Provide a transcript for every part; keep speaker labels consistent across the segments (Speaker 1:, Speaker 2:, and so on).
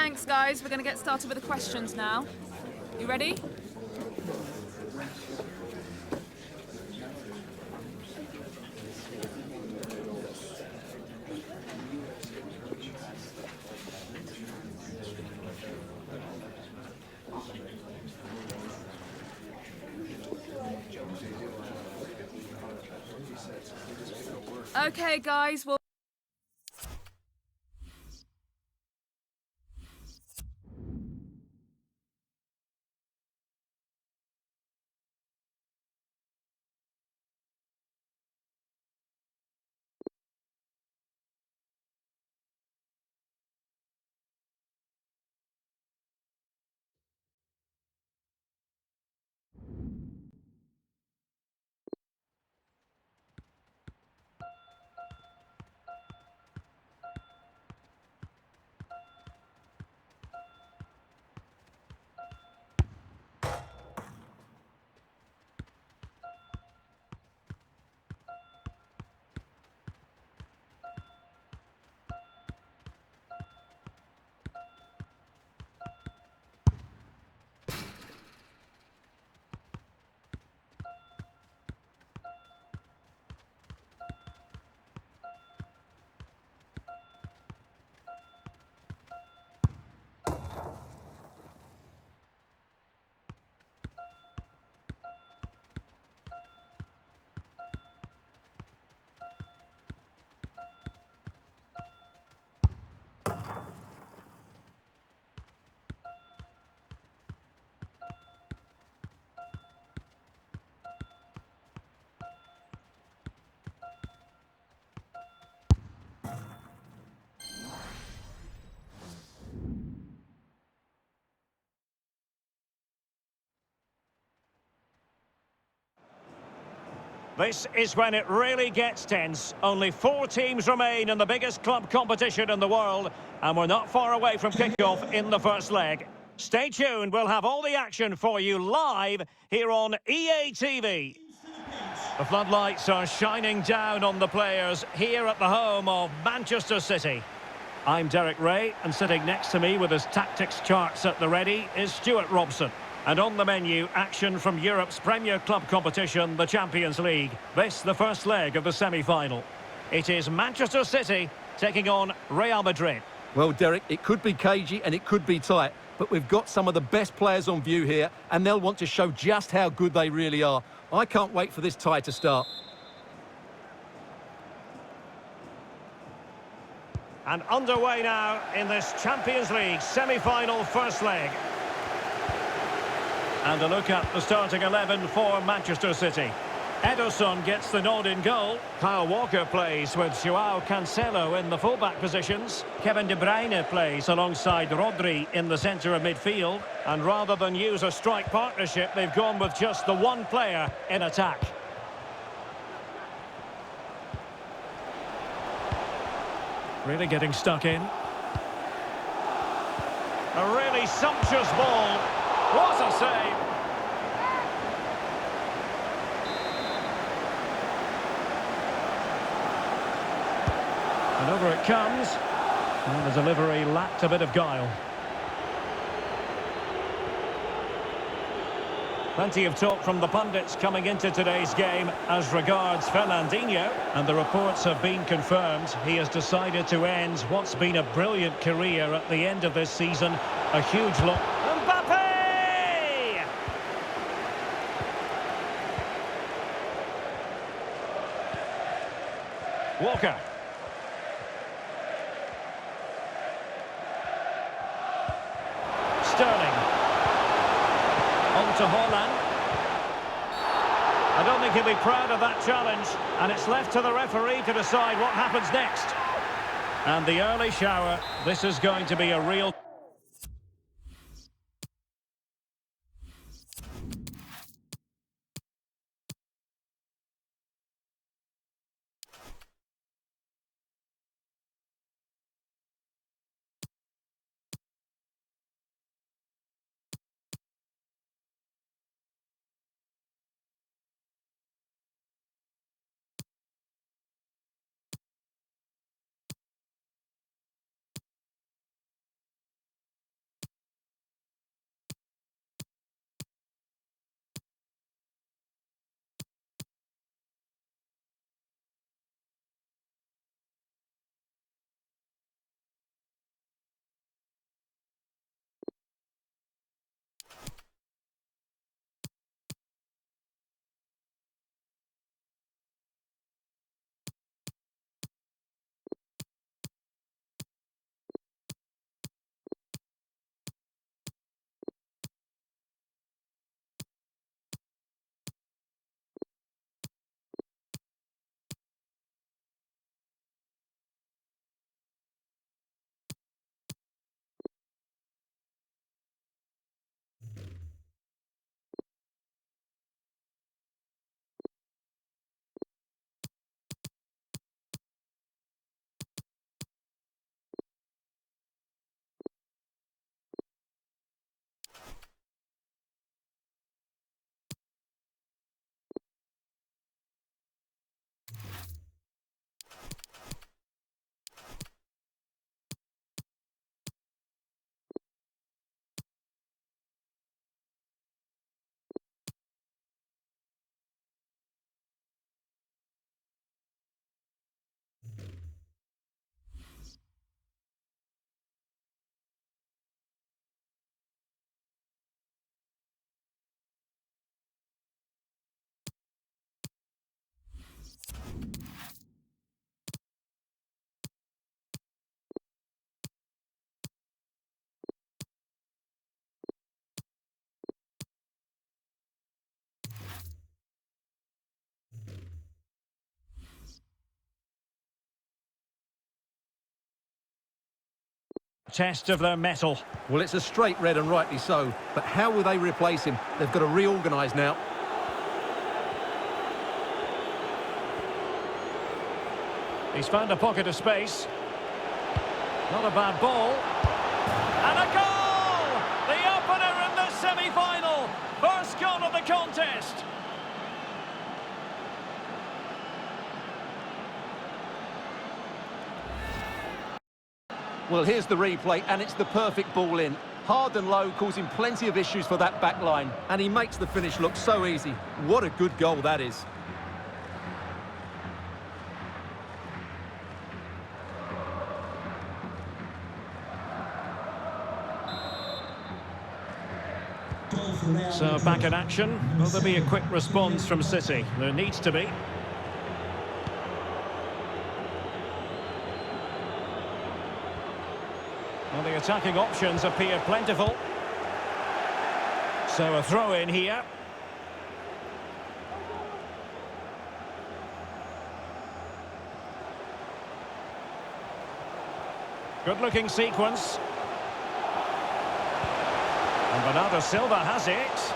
Speaker 1: Thanks, guys. We're going to get started with the questions now. You ready? Okay, guys, well...
Speaker 2: This is when it really gets tense. Only 4 teams remain in the biggest club competition in the world, and we're not far away from kickoff in the first leg. Stay tuned, we'll have all the action for you live here on EA TV. The floodlights are shining down on the players here at the home of Manchester City. I'm Derek Ray, and sitting next to me with his tactics charts at the ready is Stuart Robson. And on the menu, action from Europe's premier club competition, the Champions League. This, the first leg of the semi-final. It is Manchester City taking on Real Madrid.
Speaker 3: Well, Derek, it could be cagey and it could be tight, but we've got some of the best players on view here, and they'll want to show just how good they really are. I can't wait for this tie to start.
Speaker 2: And underway now in this Champions League semi-final first leg. And a look at the starting 11 for Manchester City. Ederson gets the nod in goal. Kyle Walker plays with Joao Cancelo in the fullback positions. Kevin De Bruyne plays alongside Rodri in the centre of midfield. And rather than use a strike partnership, they've gone with just the one player in attack. Really getting stuck in. A really sumptuous ball. What a save! And over it comes. And the delivery lacked a bit of guile. Plenty of talk from the pundits coming into today's game as regards Fernandinho. And the reports have been confirmed. He has decided to end what's been a brilliant career at the end of this season. A huge loss. Walker. Sterling. On to Haaland. I don't think he'll be proud of that challenge, and it's left to the referee to decide what happens next. And the early shower, this is going to be a real... Test of their mettle.
Speaker 3: Well, it's a straight red and rightly so. But how will they replace him? They've got to reorganise now.
Speaker 2: He's found a pocket of space. Not a bad ball. And a goal! The opener in the semi-final. First goal of the contest.
Speaker 3: Well, here's the replay, and it's the perfect ball in. Hard and low, causing plenty of issues for that back line. And he makes the finish look so easy. What a good goal that is.
Speaker 2: So back in action. Will there be a quick response from City? There needs to be. Well, the attacking options appear plentiful. So a throw in here. Good looking sequence. And Bernardo Silva has it.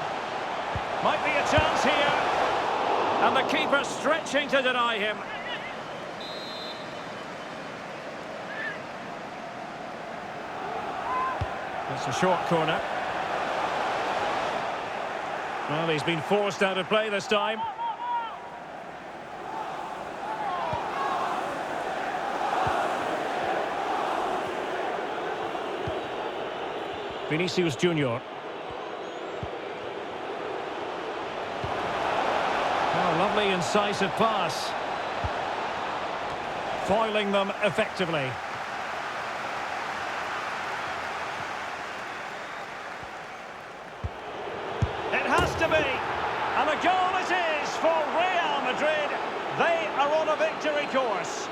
Speaker 2: Might be a chance here. And the keeper stretching to deny him. It's a short corner. Well, he's been forced out of play this time. Vinicius Junior. Oh, lovely incisive pass. Foiling them effectively. It has to be. And a goal it is for Real Madrid. They are on a victory course.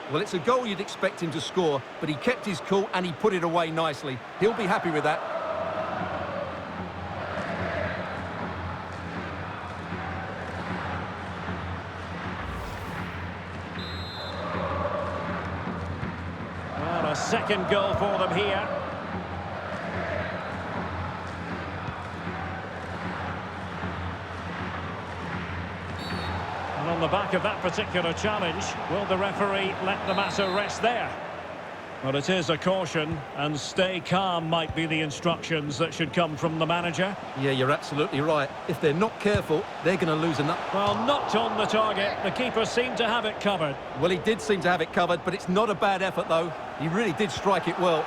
Speaker 3: Well, it's a goal you'd expect him to score, but he kept his cool and he put it away nicely. He'll be happy with that.
Speaker 2: Well, a second goal for them here. On the back of that particular challenge, will the referee let the matter rest there? Well, it is a caution, and stay calm might be the instructions that should come from the manager.
Speaker 3: Yeah, you're absolutely right. If they're not careful, they're going to lose enough.
Speaker 2: Well, knocked on the target. The keeper seemed to have it covered.
Speaker 3: Well, he did seem to have it covered, but it's not a bad effort, though. He really did strike it well.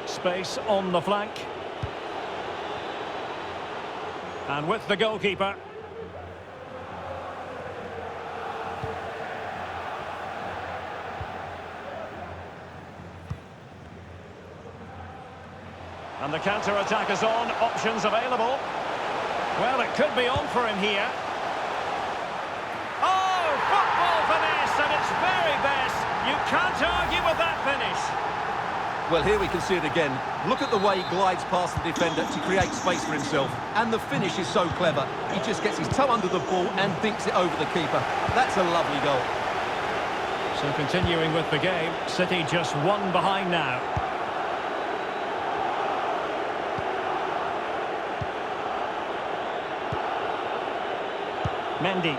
Speaker 2: Space on the flank. And with the goalkeeper. And the counter-attack is on. Options available. Well, it could be on for him here. Oh, football finesse at its very best. You can't argue with that finish.
Speaker 3: Well, here we can see it again. Look at the way he glides past the defender to create space for himself. And the finish is so clever. He just gets his toe under the ball and dinks it over the keeper. That's a lovely goal.
Speaker 2: So continuing with the game, City just one behind now. Mendy.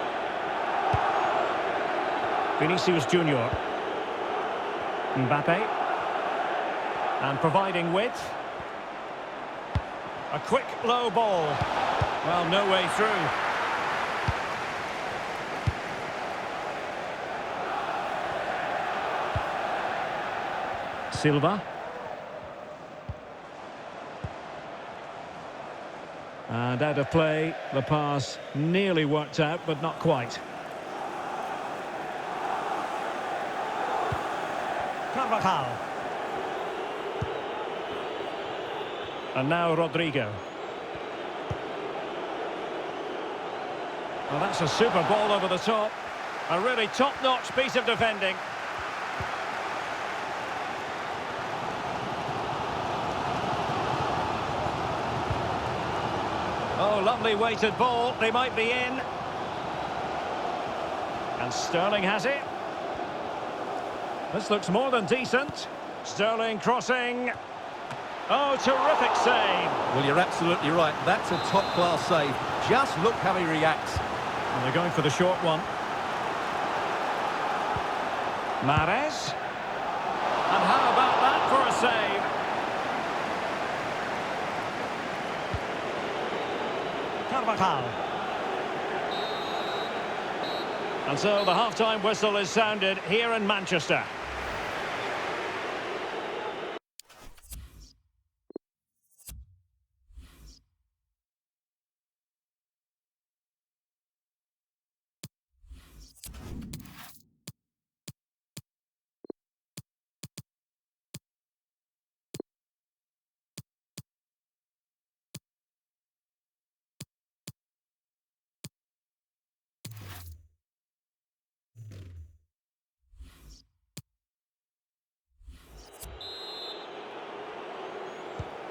Speaker 2: Vinicius Junior. Mbappe. And providing width. A quick low ball. Well, no way through. Silva. And out of play, the pass nearly worked out, but not quite. Carvajal. And now Rodrigo. Well, that's a super ball over the top. A really top-notch piece of defending. Oh, lovely weighted ball. They might be in. And Sterling has it. This looks more than decent. Sterling crossing. Oh, terrific save.
Speaker 3: Well, you're absolutely right. That's a top-class save. Just look how he reacts.
Speaker 2: And they're going for the short one. Mahrez. And how about that for a save? Carvajal. And so the half-time whistle is sounded here in Manchester.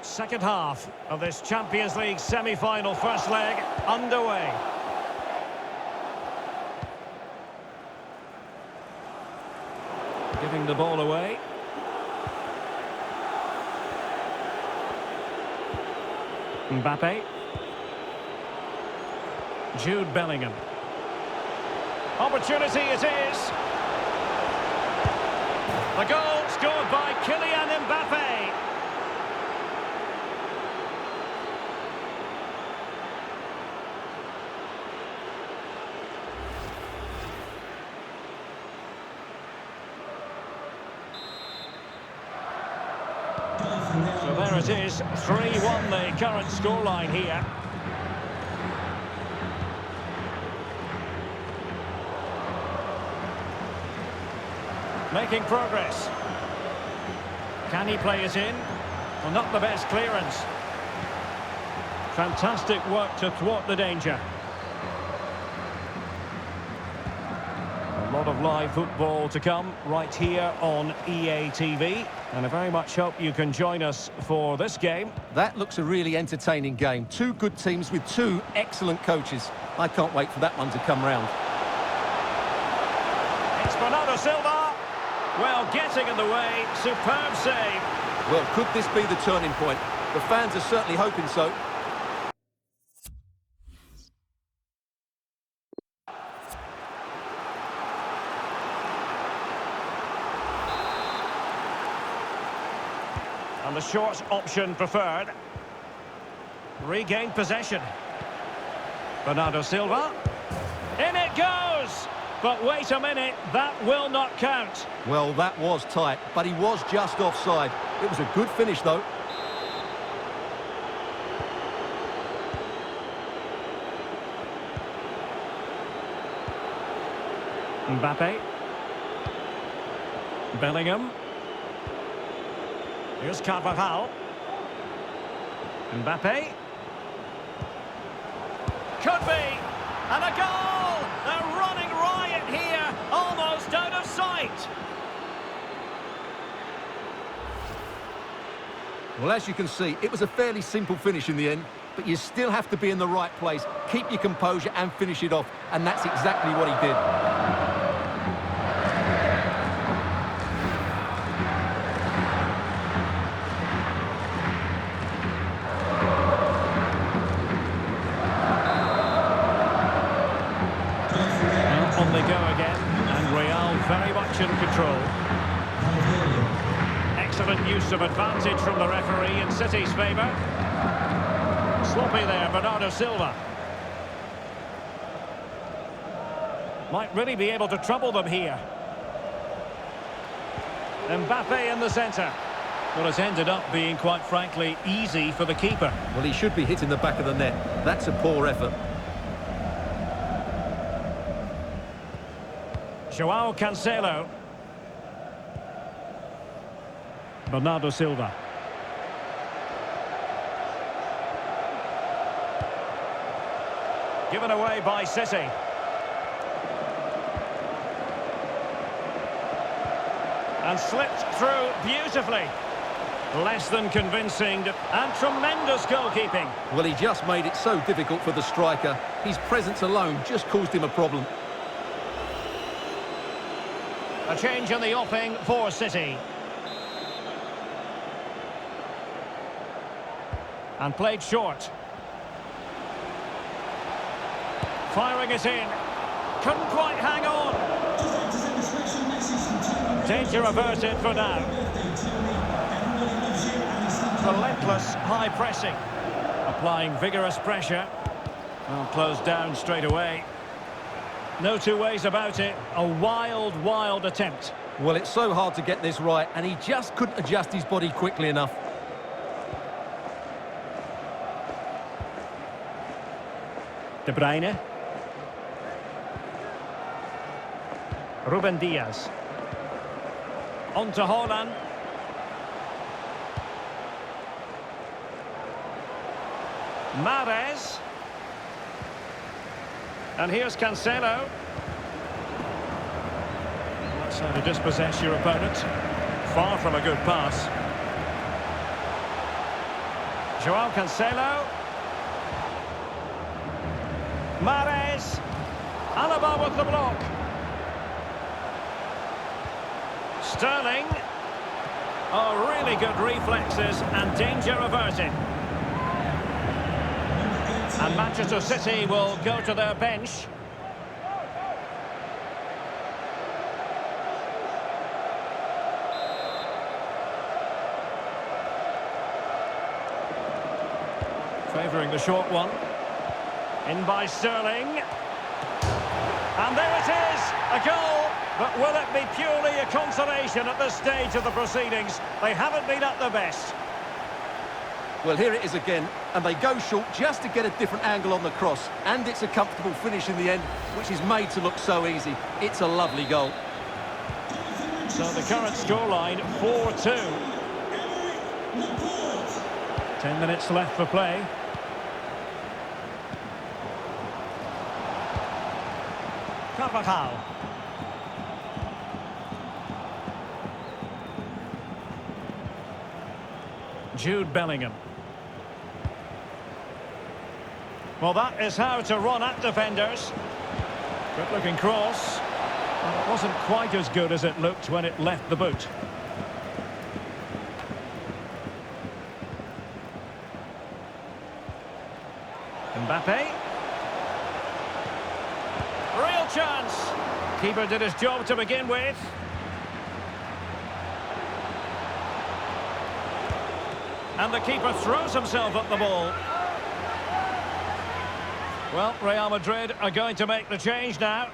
Speaker 2: Second half of this Champions League semi-final first leg underway. Giving the ball away. Mbappe. Jude Bellingham. Opportunity it is. The goal scored by Kylian Mbappe. So there it is, 3-1 the current scoreline here. Making progress. Can he play it in? Well, not the best clearance. Fantastic work to thwart the danger. A lot of live football to come right here on EA TV. And I very much hope you can join us for this game.
Speaker 3: That looks a really entertaining game. Two good teams with two excellent coaches. I can't wait for that one to come round.
Speaker 2: It's Bernardo Silva. Well, getting in the way. Superb save.
Speaker 3: Well, could this be the turning point? The fans are certainly hoping so.
Speaker 2: And the short option preferred. Regained possession. Bernardo Silva. In it goes! But wait a minute, that will not count.
Speaker 3: Well, that was tight, but he was just offside. It was a good finish, though.
Speaker 2: Mbappe. Bellingham. Here's Carvajal. Mbappe. Could be. And a goal! They're running riot here, almost out of sight.
Speaker 3: Well, as you can see, it was a fairly simple finish in the end, but you still have to be in the right place, keep your composure and finish it off, and that's exactly what he did.
Speaker 2: On they go again, and Real very much in control. Excellent use of advantage from the referee in City's favour. Sloppy there, Bernardo Silva. Might really be able to trouble them here. Mbappe in the centre. Well, it's ended up being, quite frankly, easy for the keeper.
Speaker 3: Well, he should be hitting the back of the net. That's a poor effort.
Speaker 2: João Cancelo. Bernardo Silva. Given away by City. And slipped through beautifully. Less than convincing and tremendous goalkeeping.
Speaker 3: Well, he just made it so difficult for the striker. His presence alone just caused him a problem.
Speaker 2: A change in the offing for City. And played short. Firing it in. Couldn't quite hang on. Danger averted for now. Relentless high pressing. Applying vigorous pressure. Well, closed down straight away. No two ways about it. A wild, wild attempt.
Speaker 3: Well, it's so hard to get this right, and he just couldn't adjust his body quickly enough.
Speaker 2: De Bruyne. Ruben Diaz. On to Haaland. Mahrez. And here's Cancelo. That's how to dispossess your opponent. Far from a good pass. Joao Cancelo. Mahrez. Alaba with the block. Sterling. Oh, really good reflexes and danger averted. And Manchester City will go to their bench. Favouring the short one. In by Sterling. And there it is, a goal. But will it be purely a consolation at this stage of the proceedings? They haven't been at their best.
Speaker 3: Well, here it is again, and they go short just to get a different angle on the cross. And it's a comfortable finish in the end, which is made to look so easy. It's a lovely goal.
Speaker 2: So the current scoreline, 4-2. 10 minutes left for play. Carvajal. Jude Bellingham. Well, that is how to run at defenders. Good looking cross. Well, it wasn't quite as good as it looked when it left the boot. Mbappe. Real chance. Keeper did his job to begin with. And the keeper throws himself at the ball. Well, Real Madrid are going to make the change now.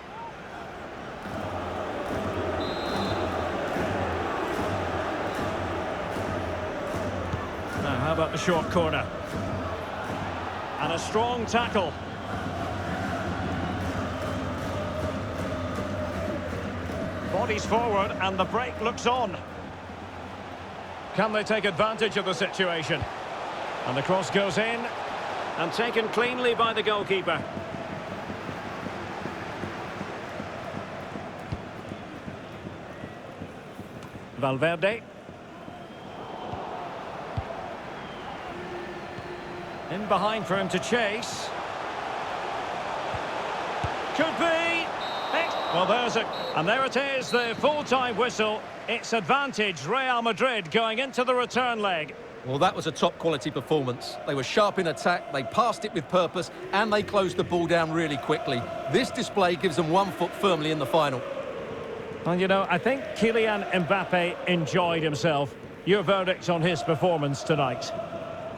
Speaker 2: Now, how about the short corner? And a strong tackle. Bodies forward and the break looks on. Can they take advantage of the situation? And the cross goes in and taken cleanly by the goalkeeper. Valverde. In behind for him to chase. Could be. Well, and there it is, the full-time whistle. It's advantage Real Madrid going into the return leg.
Speaker 3: Well, that was a top-quality performance. They were sharp in attack, they passed it with purpose, and they closed the ball down really quickly. This display gives them 1 foot firmly in the final.
Speaker 2: And, you know, I think Kylian Mbappe enjoyed himself. Your verdict on his performance tonight?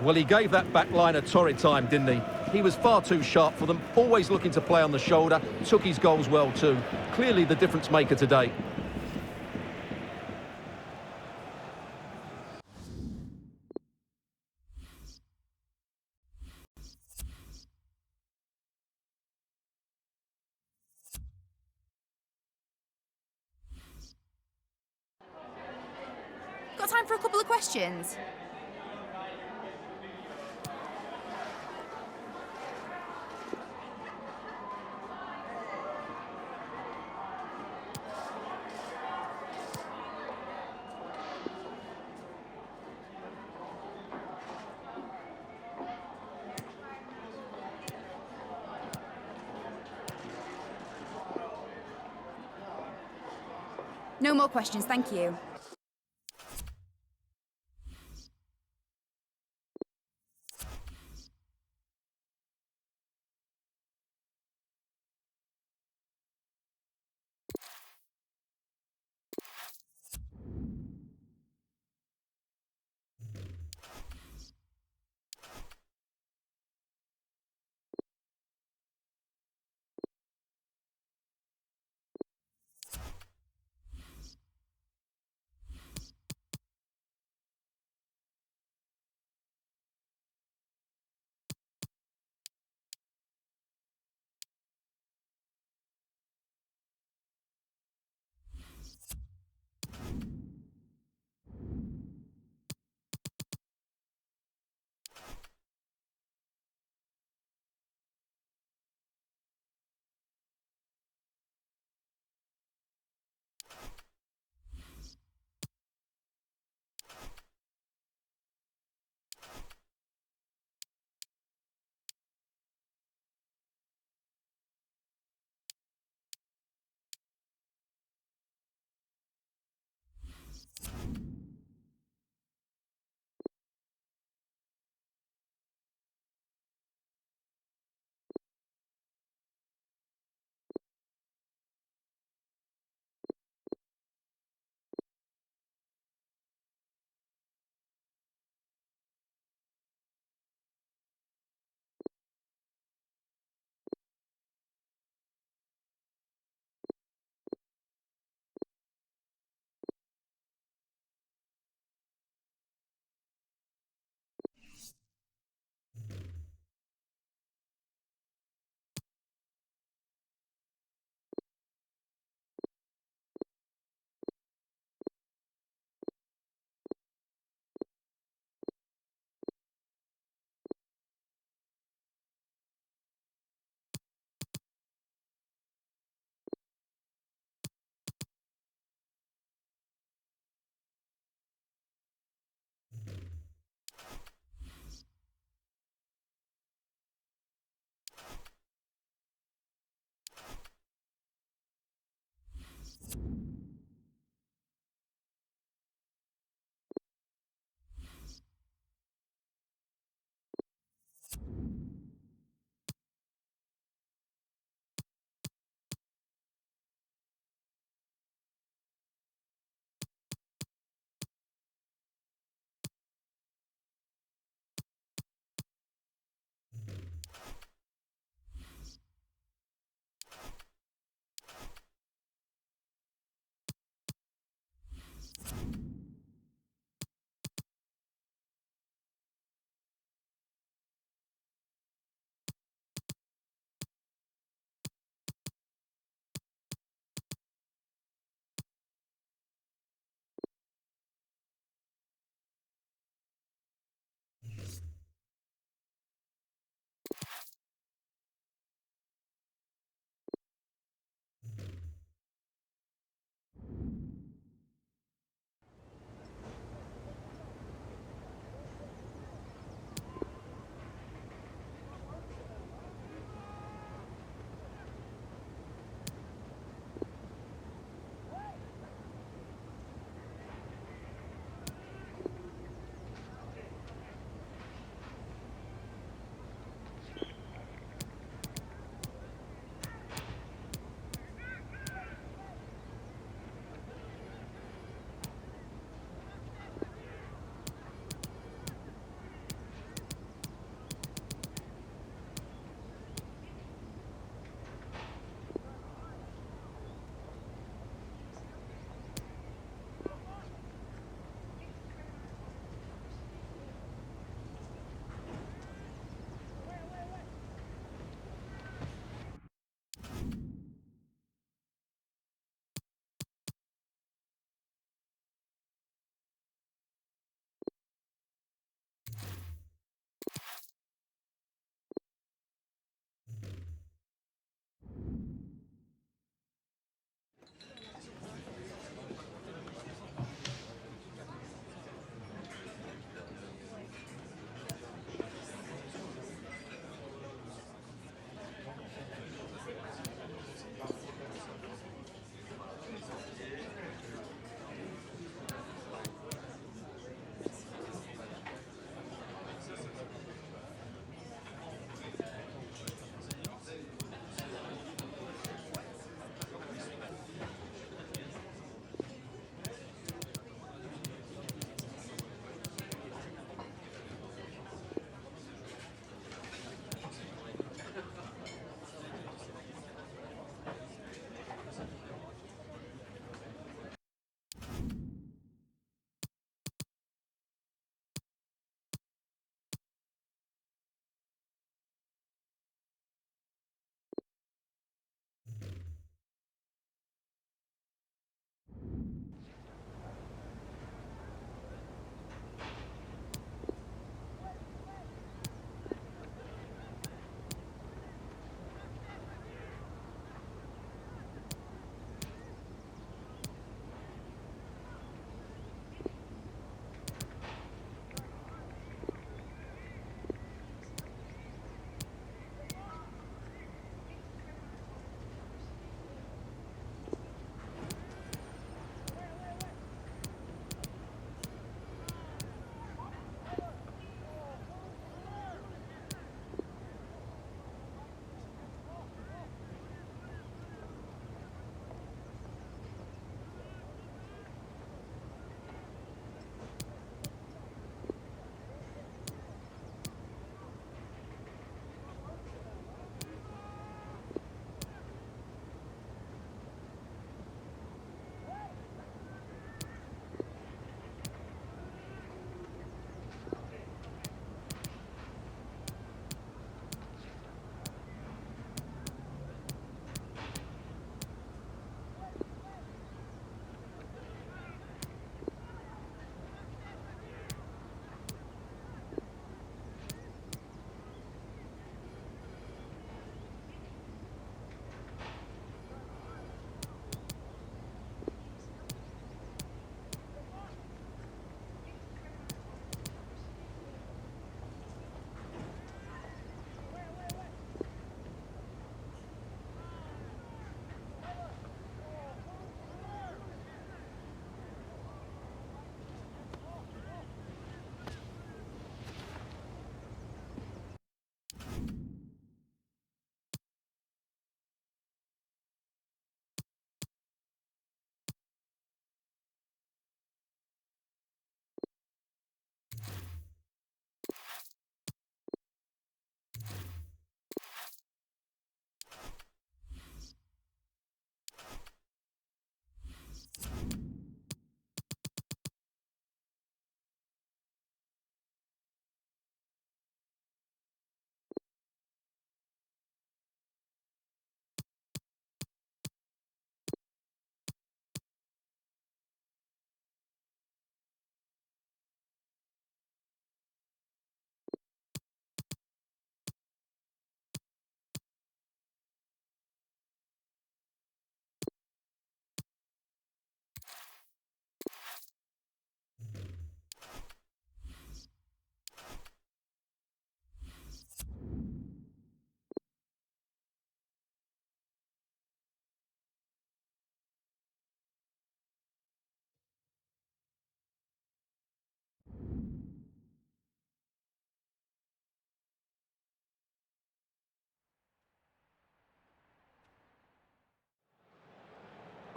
Speaker 3: Well, he gave that back line a torrid time, didn't he? He was far too sharp for them, always looking to play on the shoulder, took his goals well too. Clearly the difference maker today.
Speaker 4: Got time for a couple of questions? No more questions, thank you.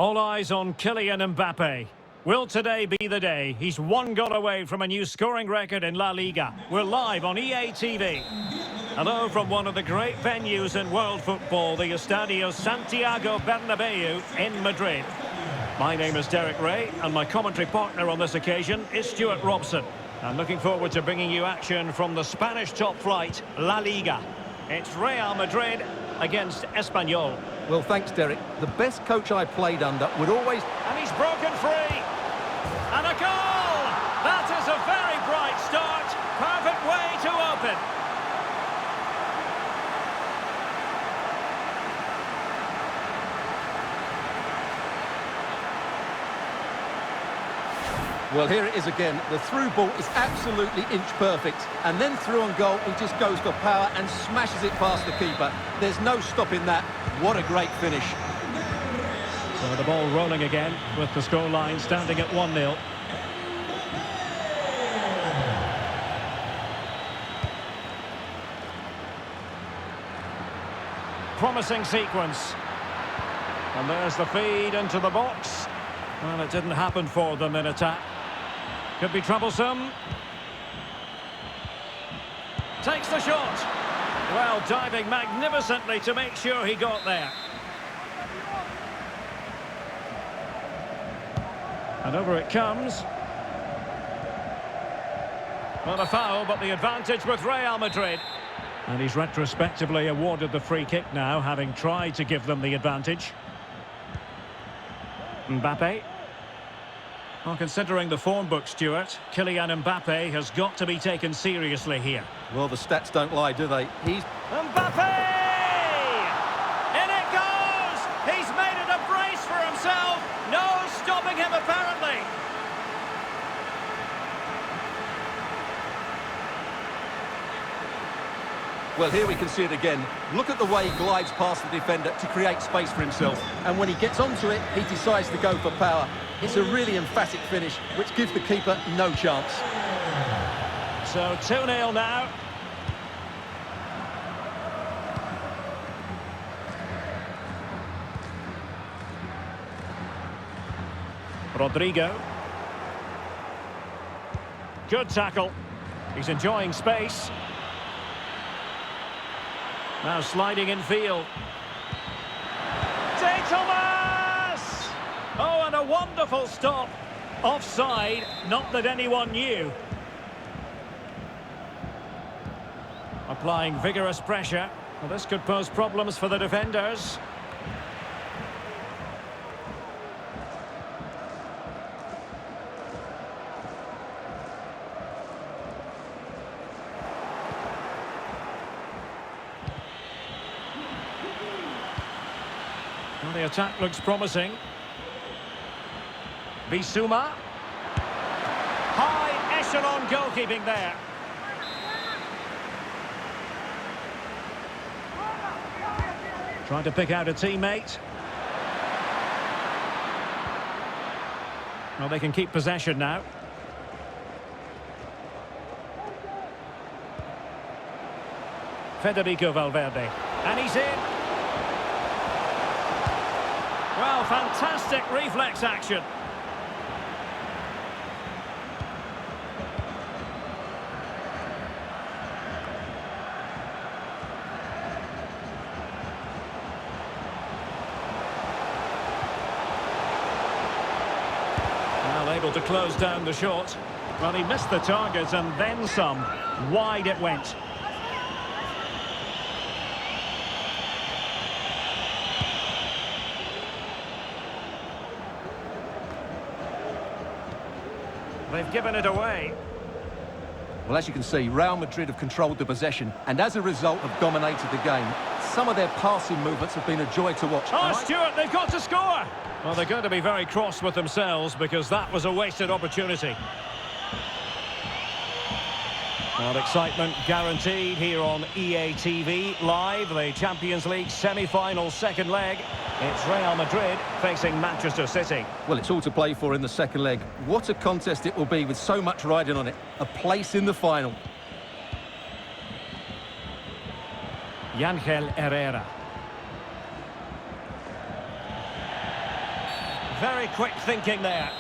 Speaker 2: All eyes on Kylian Mbappe. Will today be the day? He's one goal away from a new scoring record in La Liga. We're live on EA TV. Hello from one of the great venues in world football, the Estadio Santiago Bernabeu in Madrid. My name is Derek Ray, and my commentary partner on this occasion is Stuart Robson. I'm looking forward to bringing you action from the Spanish top flight, La Liga. It's Real Madrid against Espanyol.
Speaker 3: Well, thanks, Derek. The best coach I played under would always...
Speaker 2: And he's broken free. And a goal! That is a very bright start. Perfect way to open.
Speaker 3: Well, here it is again. The through ball is absolutely inch perfect. And then through on goal, he just goes for power and smashes it past the keeper. There's no stopping that. What a great finish.
Speaker 2: So the ball rolling again with the scoreline standing at 1-0. Promising sequence. And there's the feed into the box. Well, it didn't happen for them in attack. Could be troublesome. Takes the shot. Well, diving magnificently to make sure he got there. And over it comes. Not a foul, but the advantage with Real Madrid. And he's retrospectively awarded the free kick now, having tried to give them the advantage. Mbappe. Well, considering the form book, Stuart, Kylian Mbappe has got to be taken seriously here.
Speaker 3: Well, the stats don't lie, do they? He's...
Speaker 2: Mbappe! In it goes! He's made it a brace for himself. No stopping him, apparently.
Speaker 3: Well, here we can see it again. Look at the way he glides past the defender to create space for himself. And when he gets onto it, he decides to go for power. It's a really emphatic finish, which gives the keeper no chance.
Speaker 2: So 2-0 now. Rodrigo. Good tackle. He's enjoying space. Now sliding in field. Thomas! Oh, and a wonderful stop. Offside, not that anyone knew. Applying vigorous pressure. Well, this could pose problems for the defenders. Well, the attack looks promising. Bissouma. High echelon goalkeeping there. Trying to pick out a teammate. Well, they can keep possession now. Federico Valverde. And he's in. Well, fantastic reflex action. Well, able to close down the shot. Well, he missed the target and then some. Wide it went. They've given it away.
Speaker 3: Well, as you can see, Real Madrid have controlled the possession and as a result have dominated the game. Some of their passing movements have been a joy to watch.
Speaker 2: Oh, Stuart, they've got to score! Well, they're going to be very cross with themselves because that was a wasted opportunity. Well, excitement guaranteed here on EA TV Live, the Champions League semi-final second leg. It's Real Madrid facing Manchester City.
Speaker 3: Well, it's all to play for in the second leg. What a contest it will be with so much riding on it. A place in the final.
Speaker 2: Ángel Herrera. Very quick thinking there.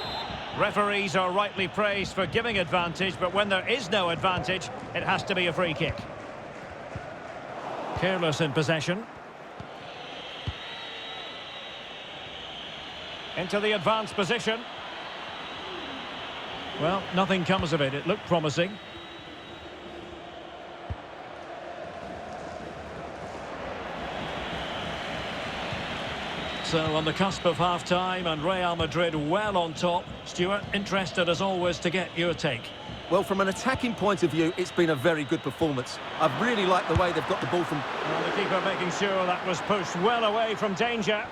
Speaker 2: Referees are rightly praised for giving advantage, but when there is no advantage, it has to be a free kick. Careless in possession. Into the advanced position. Well, nothing comes of it. It looked promising. So on the cusp of half-time and Real Madrid well on top. Stuart, interested as always to get your take.
Speaker 3: Well, from an attacking point of view, it's been a very good performance. I've really liked the way they've got the ball from...
Speaker 2: Well, the keeper making sure that was pushed well away from danger.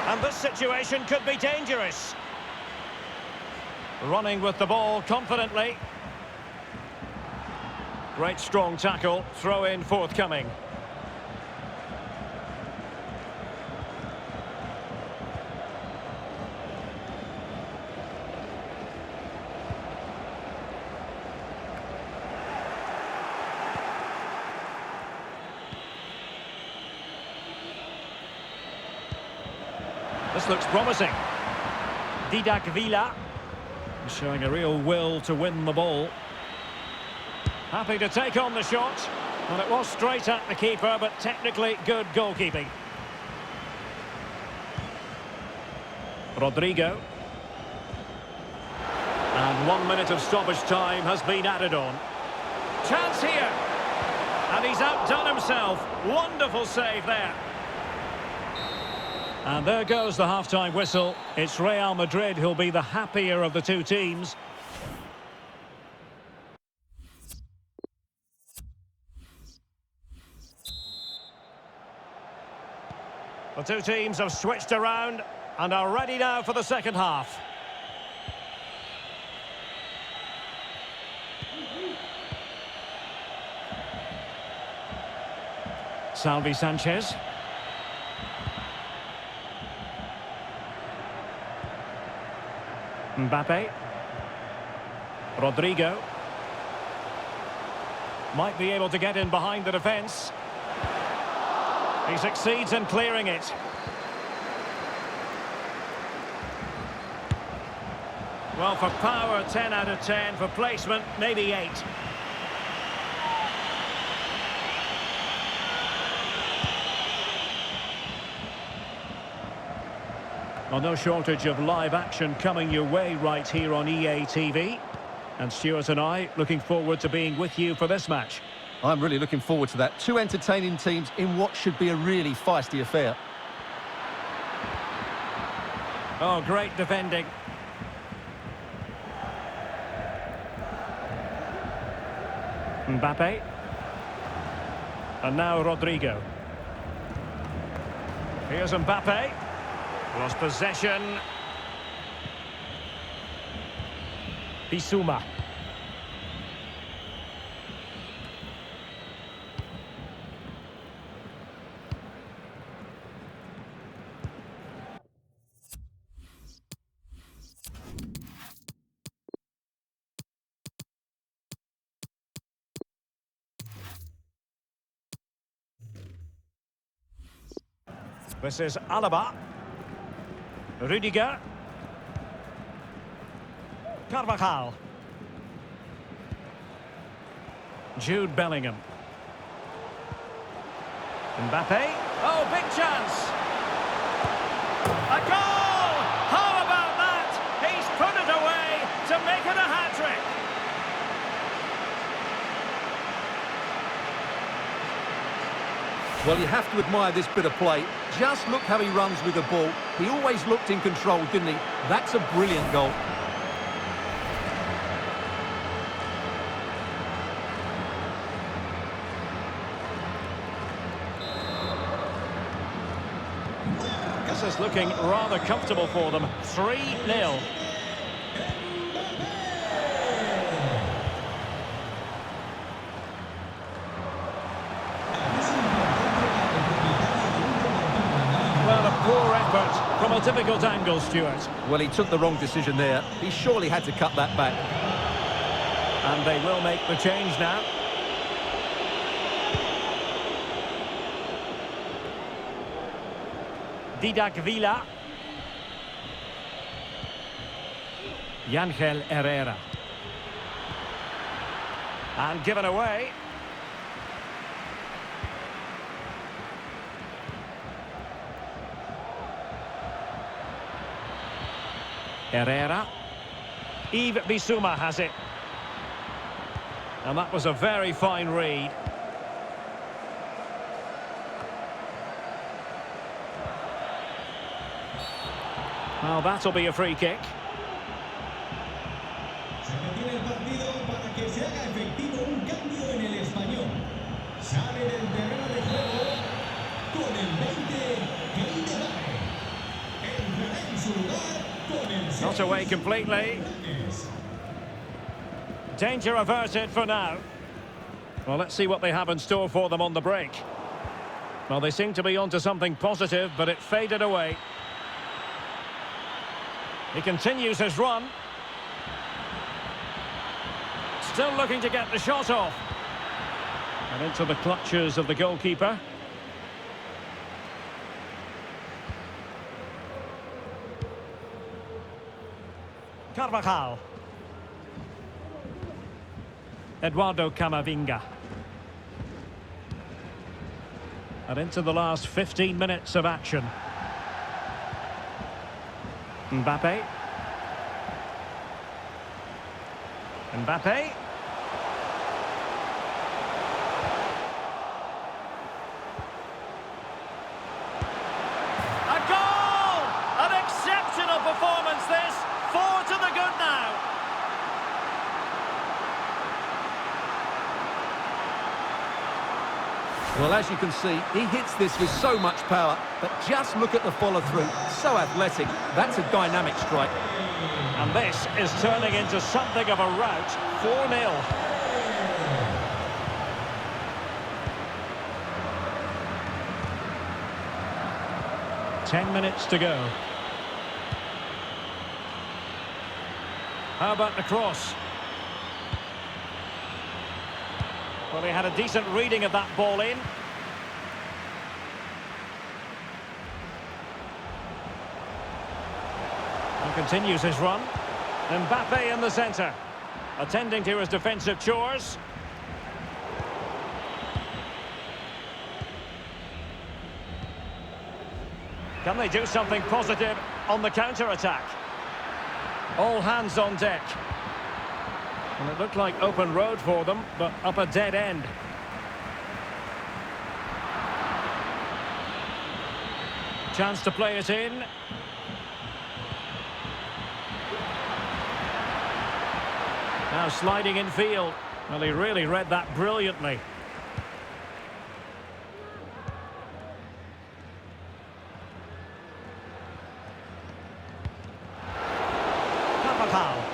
Speaker 2: And this situation could be dangerous. Running with the ball confidently. Great strong tackle, throw in forthcoming. This looks promising. Didac Villa showing a real will to win the ball. Happy to take on the shot. Well, it was straight at the keeper, but technically good goalkeeping. Rodrigo. And 1 minute of stoppage time has been added on. Chance here. And he's outdone himself. Wonderful save there. And there goes the half-time whistle. It's Real Madrid who'll be the happier of the two teams. The two teams have switched around and are ready now for the second half. Salvi Sanchez. Mbappe. Rodrigo. Might be able to get in behind the defence. He succeeds in clearing it. Well, for power, 10 out of 10. For placement, maybe 8. Well, no shortage of live action coming your way right here on EA TV. And Stuart and I looking forward to being with you for this match.
Speaker 3: I'm really looking forward to that. Two entertaining teams in what should be a really feisty affair.
Speaker 2: Oh, great defending. Mbappe. And now Rodrigo. Here's Mbappe. Lost possession. Bissouma. This is Alaba. Rudiger. Carvajal. Jude Bellingham. Mbappe. Oh, big chance. A goal! How about that? He's put it away to make it a hat-trick.
Speaker 3: Well, you have to admire this bit of play. Just look how he runs with the ball. He always looked in control, didn't he? That's a brilliant goal.
Speaker 2: This is looking rather comfortable for them. 3-0. Well, a poor effort from a difficult angle, Stuart.
Speaker 3: Well, he took the wrong decision there. He surely had to cut that back.
Speaker 2: And they will make the change now. Didac Villa. Yangel Herrera. And given away. Herrera. Yves Bissouma has it. And that was a very fine read. Well, that'll be a free kick.
Speaker 5: Se detiene el partido para que se haga efectivo un cambio en el español. Sale del terreno de juego con el 20, Keylor Navas. Entrará en su lugar con el
Speaker 2: Not away completely. Danger averted for now. Well, let's see what they have in store for them on the break. Well, they seem to be onto something positive, but it faded away. He continues his run. Still looking to get the shot off. And into the clutches of the goalkeeper. Carvajal. Eduardo Camavinga. And into the last 15 minutes of action. Mbappe. Mbappe. A goal! An exceptional performance this. 4 to the good now.
Speaker 3: Well, as you can see, he hits this with so much power, but just look at the follow-through. So athletic. That's a dynamic strike.
Speaker 2: And this is turning into something of a rout. 4-0. Ten minutes to go. How about the cross? Well, he had a decent reading of that ball in. And continues his run. Mbappe in the centre, attending to his defensive chores. Can they do something positive on the counter-attack? All hands on deck. And it looked like open road for them, but up a dead end. Chance to play it in. Now sliding in field. Well, he really read that brilliantly. Carvajal.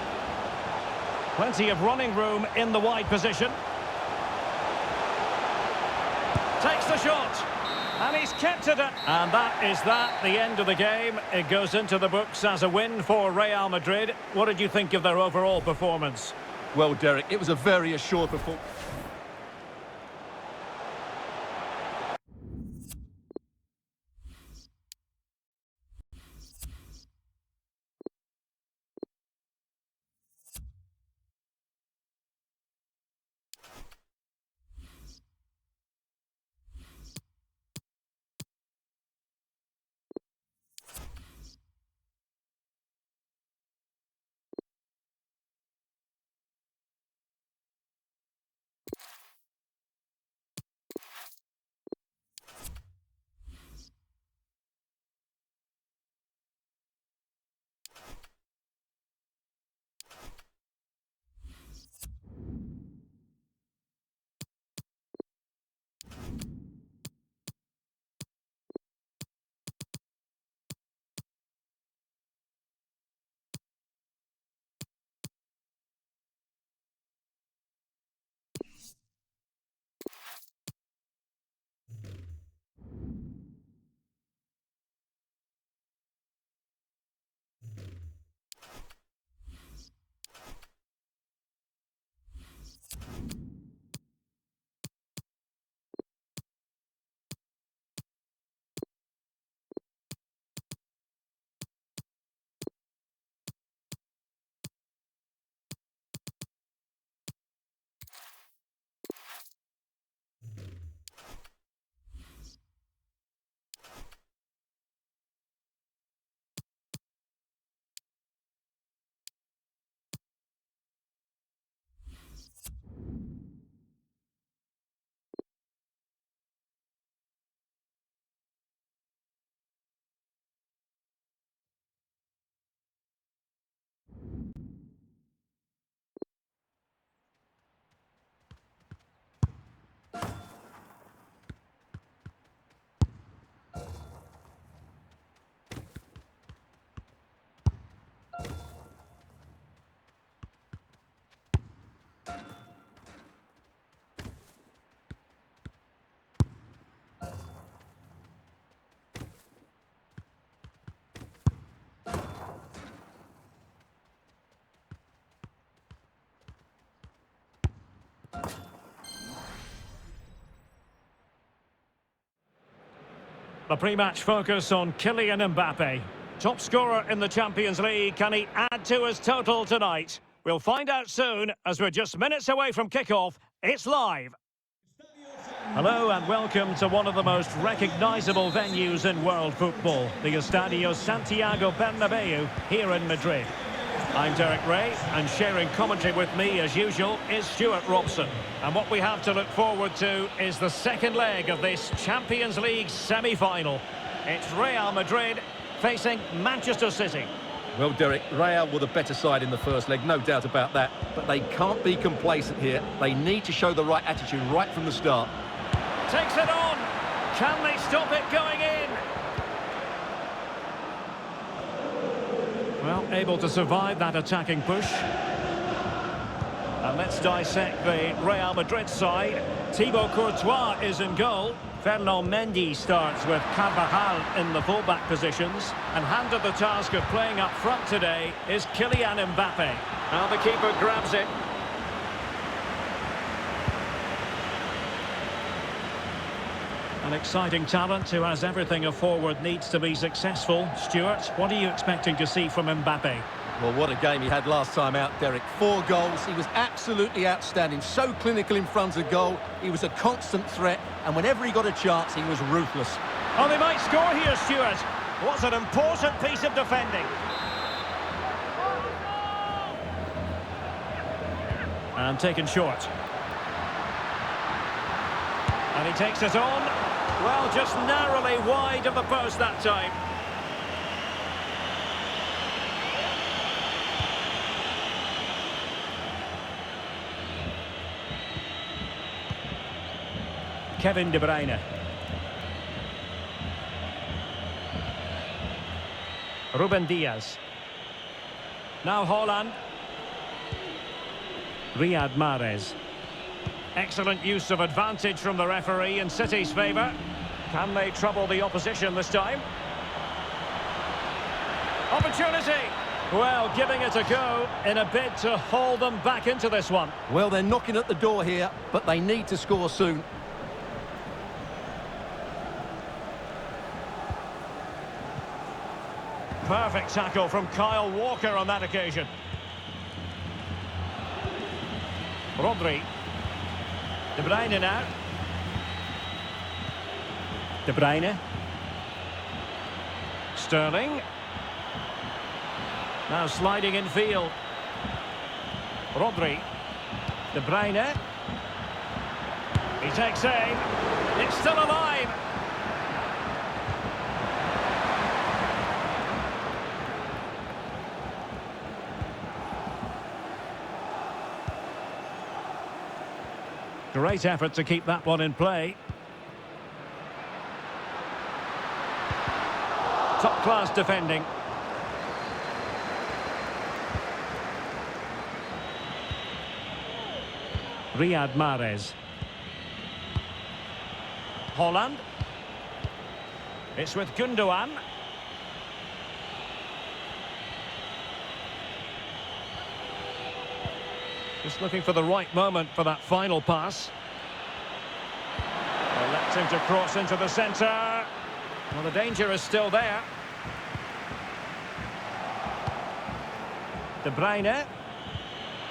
Speaker 2: Plenty of running room in the wide position. Takes the shot. And he's kept it. And that is that, the end of the game. It goes into the books as a win for Real Madrid. What did you think of their overall performance?
Speaker 3: Well, Derek, it was a very assured performance.
Speaker 2: The pre-match focus on Kylian Mbappe. Top scorer in the Champions League. Can he add to his total tonight? We'll find out soon as we're just minutes away from kickoff. It's live. Hello and welcome to one of the most recognisable venues in world football, the Estadio Santiago Bernabeu here in Madrid. I'm Derek Ray, and sharing commentary with me as usual is Stuart Robson. And what we have to look forward to is the second leg of this Champions League semi-final. It's Real Madrid facing Manchester City.
Speaker 3: Well, Derek, Real were the better side in the first leg, no doubt about that. But they can't be complacent here. They need to show the right attitude right from the start.
Speaker 2: Takes it on. Can they stop it going in? Well, able to survive that attacking push. And let's dissect the Real Madrid side. Thibaut Courtois is in goal. Ferland Mendy starts with Carvajal in the fullback positions. And handed the task of playing up front today is Kylian Mbappe. Now the keeper grabs it. An exciting talent who has everything a forward needs to be successful. Stuart, what are you expecting to see from Mbappe?
Speaker 3: Well, what a game he had last time out, Derek. 4 goals. He was absolutely outstanding. So clinical in front of goal. He was a constant threat. And whenever he got a chance, he was ruthless.
Speaker 2: Oh, they might score here, Stuart. What's an important piece of defending. And taken short. And he takes it on. Well, just narrowly wide of the post that time. Kevin De Bruyne. Ruben Diaz. Now Haaland. Riyad Mahrez. Excellent use of advantage from the referee in City's favour. Can they trouble the opposition this time? Opportunity! Well, giving it a go in a bid to haul them back into this one.
Speaker 3: Well, they're knocking at the door here, but they need to score soon.
Speaker 2: Perfect tackle from Kyle Walker on that occasion. Rodri. De Bruyne now. De Bruyne. Sterling. Now sliding in field. Rodri. De Bruyne. He takes aim. It's still alive. Great effort to keep that one in play. Top-class defending. Riyad Mahrez. Haaland. It's with Gundogan. Just looking for the right moment for that final pass. Lets him to cross into the centre. Well, the danger is still there. De Bruyne.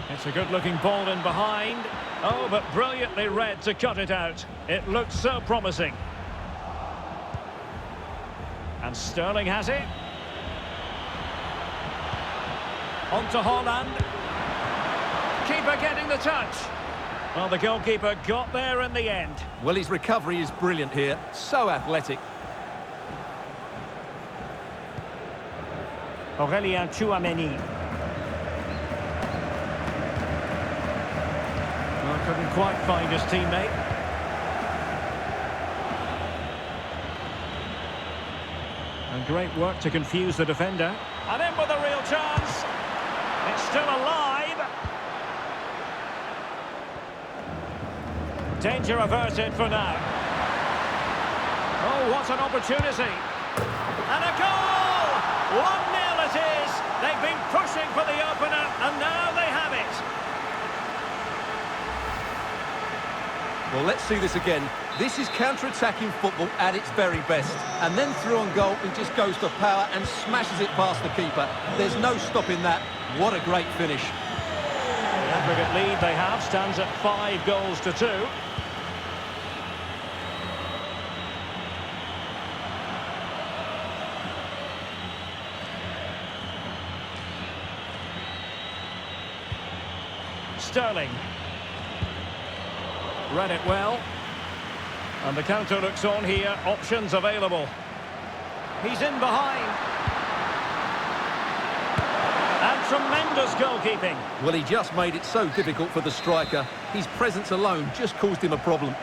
Speaker 2: It's a good-looking ball in behind. Oh, but brilliantly read to cut it out. It looked so promising. And Sterling has it. On to Haaland. Keeper getting the touch. Well, the goalkeeper got there in the end.
Speaker 3: Well, his recovery is brilliant here. So athletic.
Speaker 2: Aurélien Tchouameni. Well, couldn't quite find his teammate. And great work to confuse the defender. And in with a real chance. It's still alive. Danger averted for now. Oh, what an opportunity. And a goal! 1-0 it is. They've been pushing for the opener, and now they have it.
Speaker 3: Well, let's see this again. This is counter-attacking football at its very best. And then through on goal, he just goes for power and smashes it past the keeper. There's no stopping that. What a great finish.
Speaker 2: The aggregate lead they have stands at 5-2. Sterling. Read it well. And the counter looks on here. Options available. He's in behind. And tremendous goalkeeping.
Speaker 3: Well, he just made it so difficult for the striker. His presence alone just caused him a problem.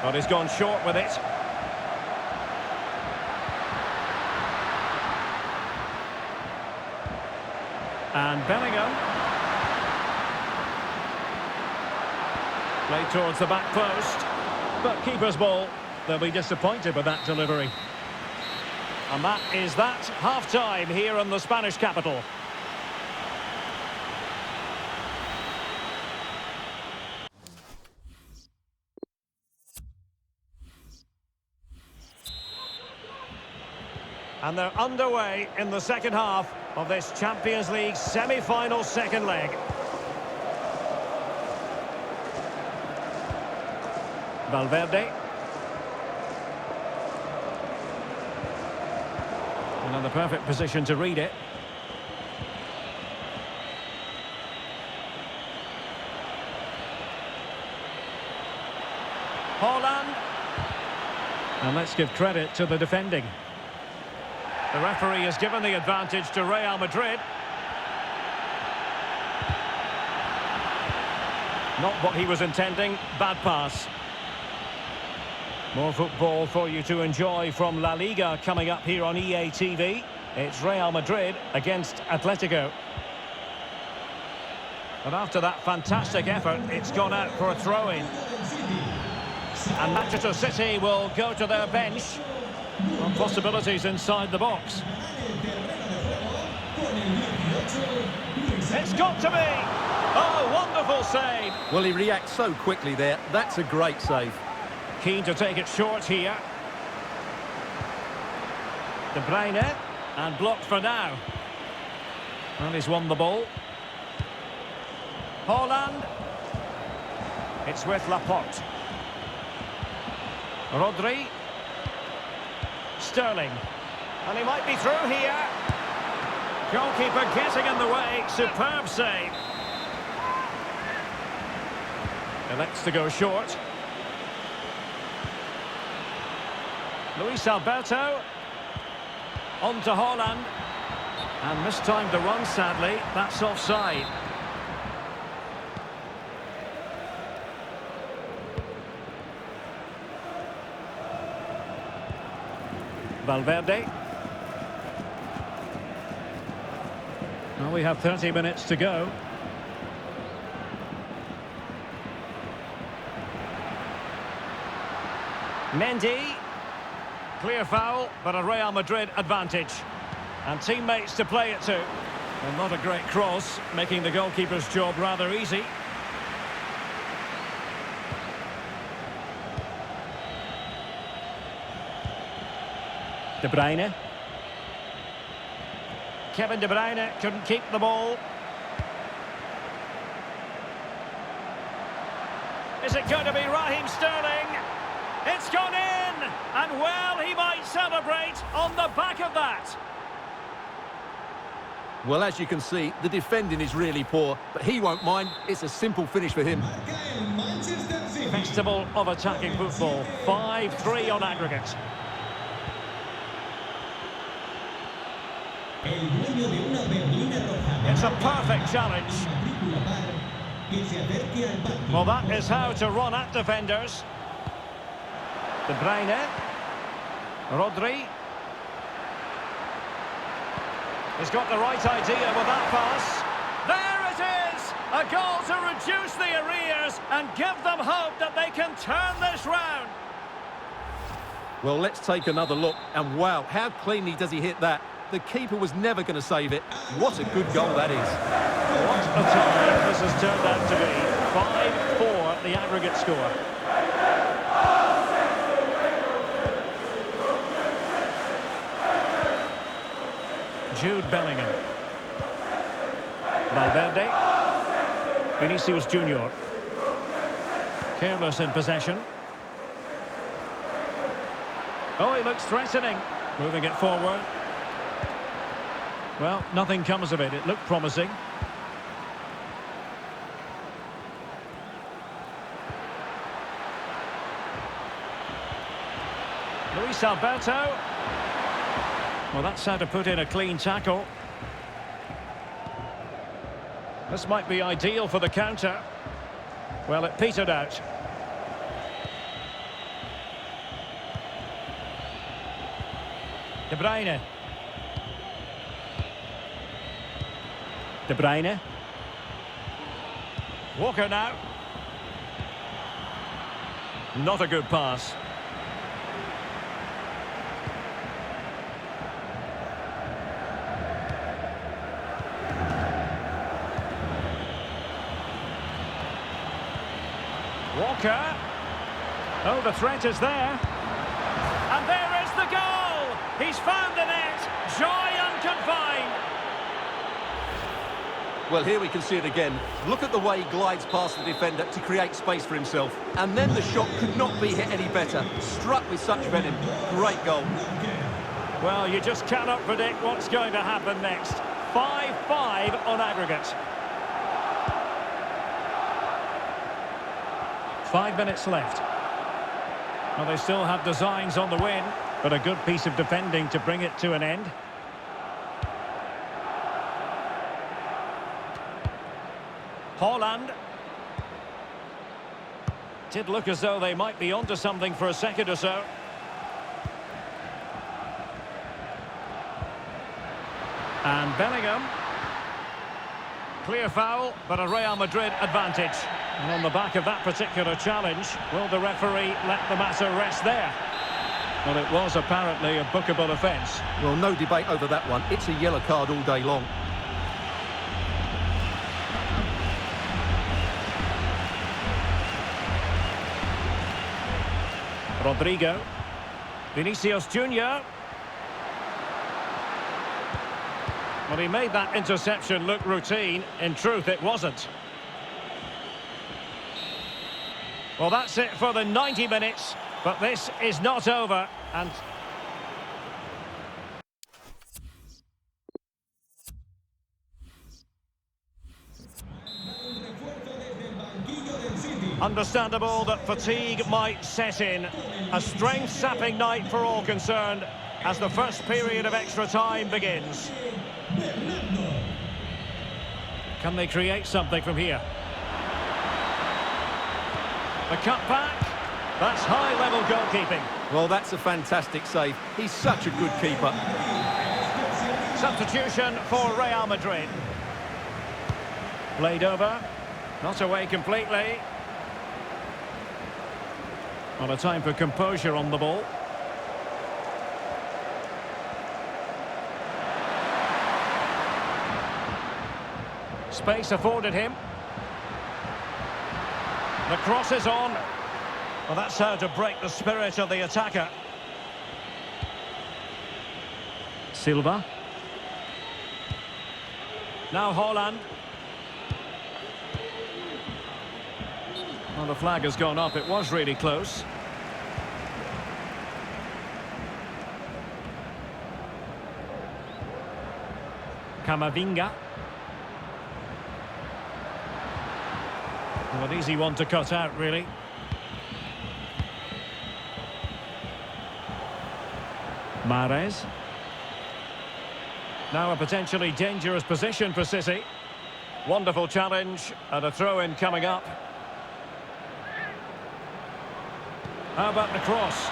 Speaker 2: But he's gone short with it. And Bellingham. Played towards the back post. But keeper's ball. They'll be disappointed with that delivery. And that is that. Half-time here in the Spanish capital. And they're underway in the second half of this Champions League semi-final second leg. Valverde. And in the perfect position to read it. Haaland. And let's give credit to the defending. The referee has given the advantage to Real Madrid. Not what he was intending. Bad pass. More football for you to enjoy from La Liga coming up here on EA TV. It's Real Madrid against Atletico. But after that fantastic effort, it's gone out for a throw-in. And Manchester City will go to their bench. On possibilities inside the box. It's got to be! Oh, wonderful save!
Speaker 3: Well, he reacts so quickly there. That's a great save.
Speaker 2: Keen to take it short here. De Bruyne, and blocked for now. And he's won the ball. Haaland. It's with Laporte. Rodri. Sterling. And he might be through here. Goalkeeper getting in the way. Superb save. Elects to go short. Luis Alberto. On to Haaland. And mistimed the run, sadly. That's offside. Valverde. Well, we have 30 minutes to go. Mendy. Clear foul, but a Real Madrid advantage. And teammates to play it to. Well, not a great cross, making the goalkeeper's job rather easy. De Bruyne. Kevin De Bruyne couldn't keep the ball. Is it going to be Raheem Sterling? It's gone in! And well, he might celebrate on the back of that.
Speaker 3: Well, as you can see, the defending is really poor, but he won't mind. It's a simple finish for him.
Speaker 2: Festival of attacking football. 5-3 on aggregate. It's a perfect challenge. Well, that is how to run at defenders. De Bruyne. Rodri. He's got the right idea with that pass. There it is! A goal to reduce the arrears and give them hope that they can turn this round.
Speaker 3: Well, let's take another look. And wow, how cleanly does he hit that? The keeper was never going to save it. What a good goal that is.
Speaker 2: What a time this has turned out to be. 5-4 at the aggregate score. Jude Bellingham. Valverde. Vinicius Junior. Careless in possession. Oh, he looks threatening. Moving it forward. Well, nothing comes of it. It looked promising. Luis Alberto. Well, that's how to put in a clean tackle. This might be ideal for the counter. Well, it petered out. De Bruyne. De Bruyne. Walker now. Not a good pass. Walker. Oh, the threat is there. And there is the goal! He's found the net. Joy unconfined.
Speaker 3: Well, here we can see it again. Look at the way he glides past the defender to create space for himself. And then the shot could not be hit any better. Struck with such venom. Great goal.
Speaker 2: Well, you just cannot predict what's going to happen next. 5-5 on aggregate. 5 minutes left. Well, they still have designs on the win, but a good piece of defending to bring it to an end. Haaland. Did look as though they might be onto something for a second or so. And Bellingham. Clear foul, but a Real Madrid advantage. And on the back of that particular challenge, will the referee let the matter rest there? Well, it was apparently a bookable offence.
Speaker 3: Well, no debate over that one. It's a yellow card all day long.
Speaker 2: Rodrigo. Vinicius Junior. Well, he made that interception look routine. In truth, it wasn't. Well, that's it for the 90 minutes, but this is not over. And understandable that fatigue might set in. A strength-sapping night for all concerned as the first period of extra time begins. Can they create something from here? The cutback. That's high-level goalkeeping.
Speaker 3: Well, that's a fantastic save. He's such a good keeper.
Speaker 2: Substitution for Real Madrid. Played over. Not away completely. Well, a time for composure on the ball. Space afforded him. The cross is on. Well, that's how to break the spirit of the attacker. Silva. Now Haaland. Well, the flag has gone up. It was really close. Camavinga. Well, an easy one to cut out, really. Mahrez. Now a potentially dangerous position for City. Wonderful challenge and a throw-in coming up. How about the cross?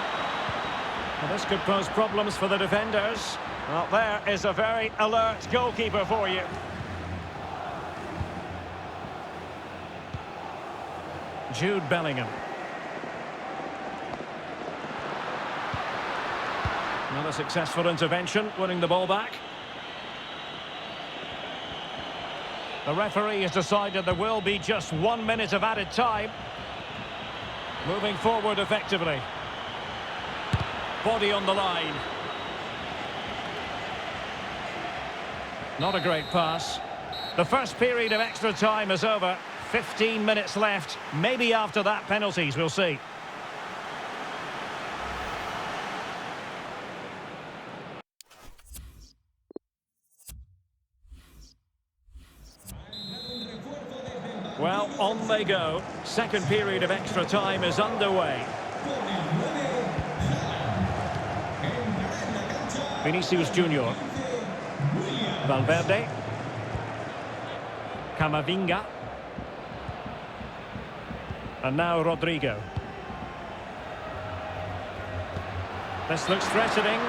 Speaker 2: Well, this could pose problems for the defenders. Well, there is a very alert goalkeeper for you. Jude Bellingham. Another successful intervention, winning the ball back. The referee has decided there will be just 1 minute of added time. Moving forward effectively. Body on the line. Not a great pass. The first period of extra time is over. 15 minutes left. Maybe after that, penalties, we'll see. Well, on they go. Second period of extra time is underway. Vinicius Junior. Valverde. Camavinga. And now Rodrigo. This looks threatening.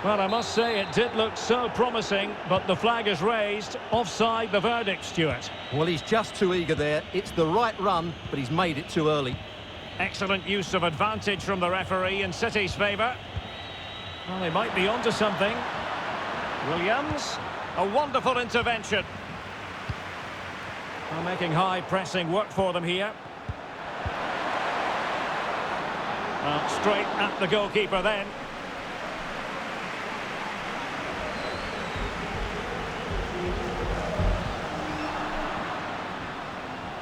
Speaker 2: Well, I must say it did look so promising, but the flag is raised. Offside the verdict, Stuart.
Speaker 3: Well, he's just too eager there. It's the right run, but he's made it too early.
Speaker 2: Excellent use of advantage from the referee in City's favour. Well, they might be onto something. Williams, a wonderful intervention. Well, making high pressing work for them here. Straight at the goalkeeper then.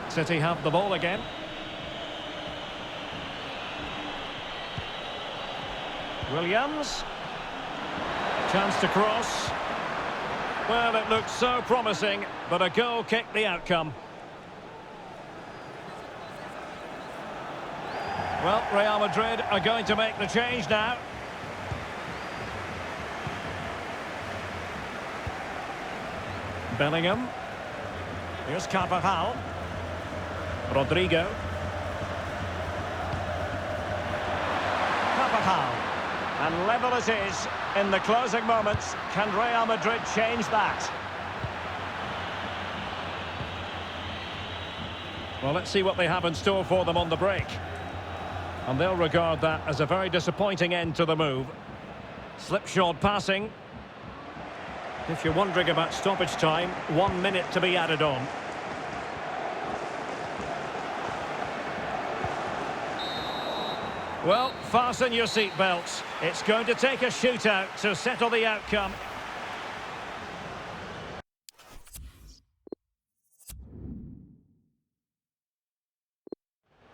Speaker 2: City have the ball again. Williams. Chance to cross. Well, it looked so promising, but a goal kicked the outcome. Well, Real Madrid are going to make the change now. Bellingham. Here's Carvajal. Rodrigo. Carvajal. And level it is in the closing moments. Can Real Madrid change that? Well, let's see what they have in store for them on the break. And they'll regard that as a very disappointing end to the move. Slipshod passing. If you're wondering about stoppage time, 1 minute to be added on. Well, fasten your seatbelts. It's going to take a shootout to settle the outcome.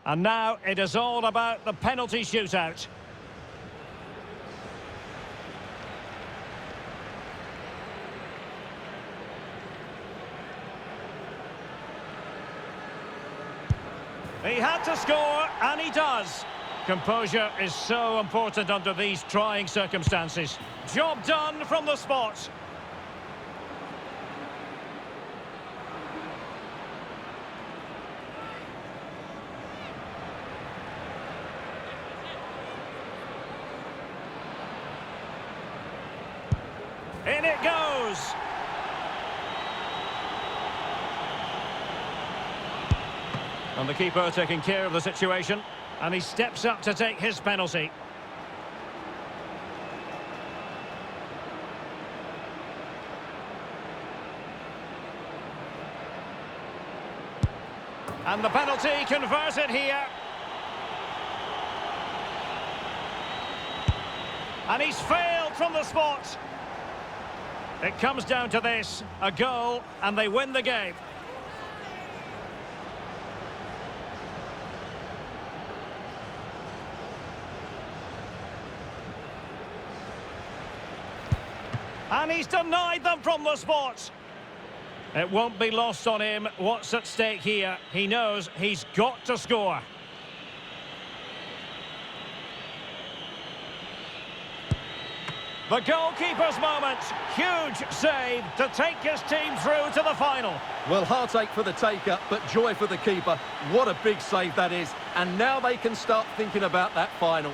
Speaker 2: And now it is all about the penalty shootout. He had to score, and he does. Composure is so important under these trying circumstances. Job done from the spot. In it goes. And the keeper taking care of the situation. And he steps up to take his penalty. And the penalty converted here. And he's failed from the spot. It comes down to this, a goal, and they win the game. And he's denied them from the spot. It won't be lost on him what's at stake here. He knows he's got to score. The goalkeeper's moment. Huge save to take his team through to the final.
Speaker 3: Well, heartache for the taker, but joy for the keeper. What a big save that is. And now they can start thinking about that final.